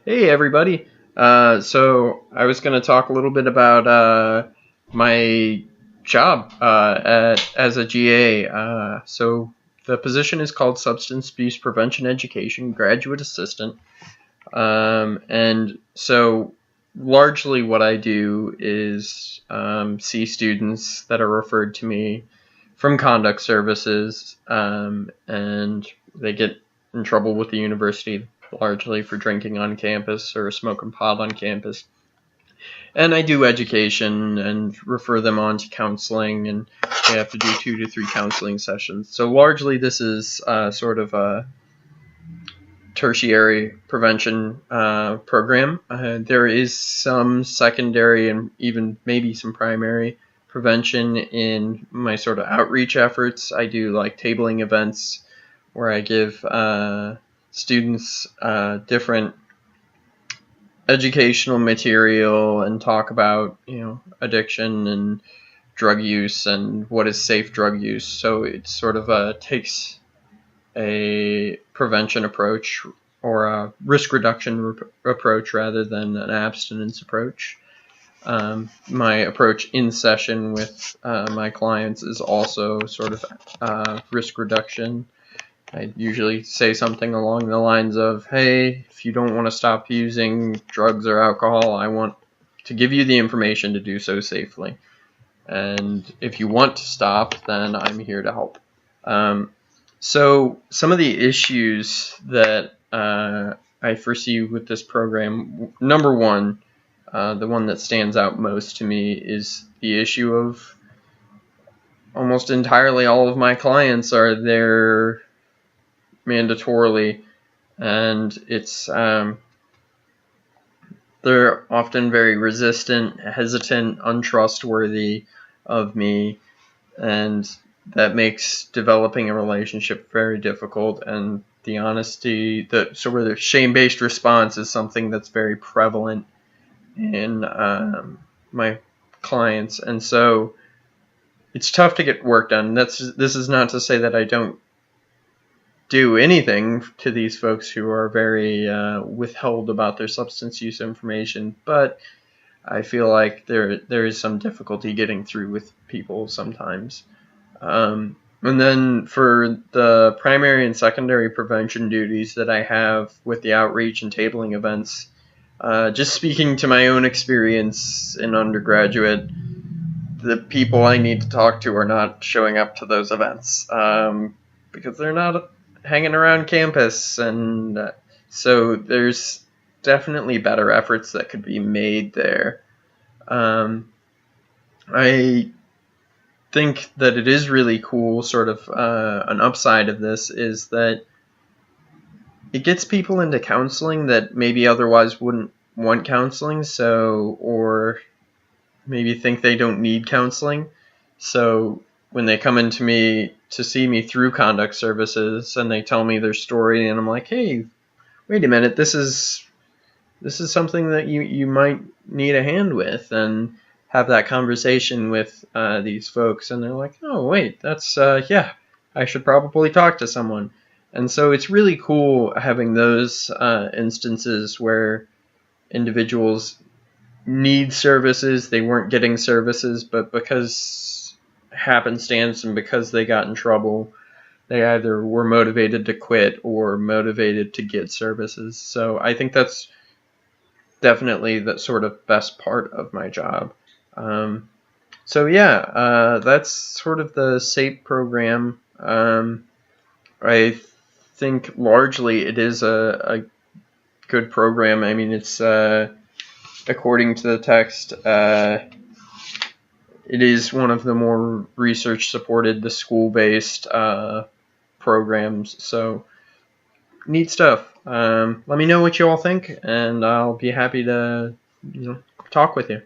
Hey everybody. So I was going to talk a little bit about my job as a GA. So the position is called Substance Abuse Prevention Education Graduate Assistant. And so largely what I do is see students that are referred to me from conduct services, and they get in trouble with the university largely for drinking on campus or smoking pot on campus. And I do education and refer them on to counseling, and they have to do 2 to 3 counseling sessions. So largely this is sort of a tertiary prevention program. There is some secondary and even maybe some primary prevention in my sort of outreach efforts. I do like tabling events where I give students different educational material and talk about, addiction and drug use and what is safe drug use. So it sort of takes a prevention approach or a risk reduction approach rather than an abstinence approach. My approach in session with my clients is also sort of risk reduction. I usually say something along the lines of, hey, if you don't want to stop using drugs or alcohol, I want to give you the information to do so safely. And if you want to stop, then I'm here to help. So some of the issues that I foresee with this program, number one, the one that stands out most to me is the issue of almost entirely all of my clients are there mandatorily, and it's they're often very resistant, hesitant, untrustworthy of me, and that makes developing a relationship very difficult. And the honesty, the sort of shame-based response is something that's very prevalent in my clients, and so it's tough to get work done. This is not to say that I don't do anything to these folks who are very withheld about their substance use information, but I feel like there is some difficulty getting through with people sometimes. And then for the primary and secondary prevention duties that I have with the outreach and tabling events, just speaking to my own experience in undergraduate, the people I need to talk to are not showing up to those events because they're not hanging around campus, and so there's definitely better efforts that could be made there. I think that it is really cool, sort of an upside of this is that it gets people into counseling that maybe otherwise wouldn't want counseling, or maybe think they don't need counseling. So when they come into me to see me through conduct services and they tell me their story, and I'm like, hey, wait a minute, this is something that you might need a hand with, and have that conversation with these folks, and they're like, oh wait, that's yeah, I should probably talk to someone. And so it's really cool having those instances where individuals need services, they weren't getting services, but because happenstance and because they got in trouble, they either were motivated to quit or motivated to get services. So I think that's definitely the sort of best part of my job. So yeah, that's sort of the SAPE program. I think largely it is a good program. I mean, it's according to the text, it is one of the more research-supported, the school-based programs. So neat stuff. Let me know what you all think, and I'll be happy to talk with you.